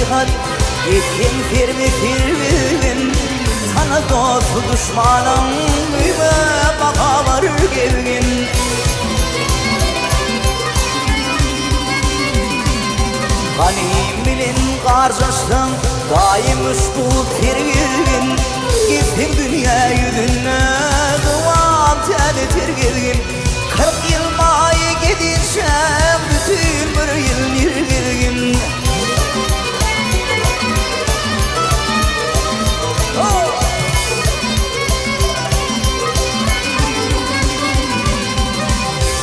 cihat ettim firmin sana dostu düşmanım müme baka var gevgin Ganim bilin karşılaştım daim uçtu firmin gittim dünya yüzüne duam tedetir gevgin 40 yıl mayı gidişem bütün bir yıl nirgirgin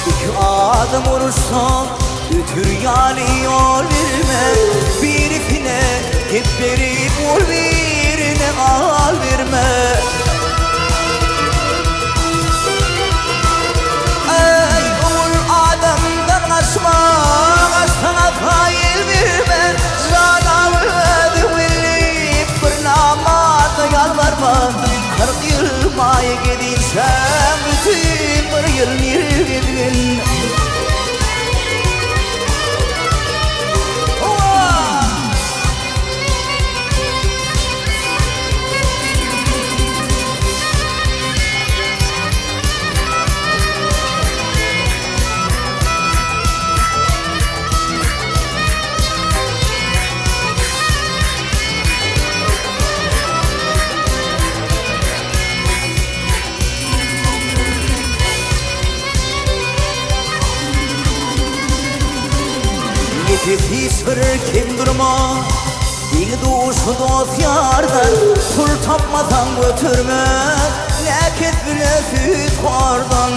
İki adım olursa ötür yani yol verme birine hep verip ol birine al verme Sana fail verme Zanavı verip bir namazı yalvarma 40 yıl maya gidinsem bütün bir yıl nirgin Yetiş verir kim durma Bir duşu dost yardan Pul tapmadan götürme Leket bile süt kardan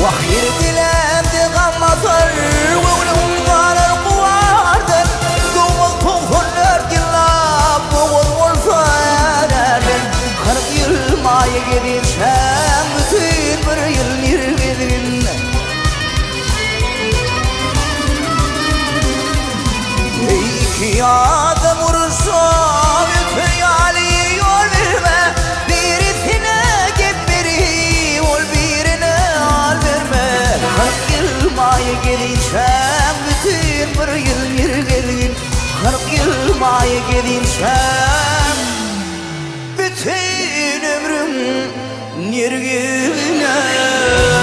Vahir dilemde gammatar Oğlum karar kuvardan Doğul tohullar gillap Doğul olsa ederden 40 yıl maya gidinsem Bütün bir yıl nirgedin İki adım vurursa bütün yali yol verme Birisine git biri ol birine al verme 40 yıl maya gidinsem bütün bir yıl nirgedin 40 yıl maya gidinsem bütün ömrüm nirgine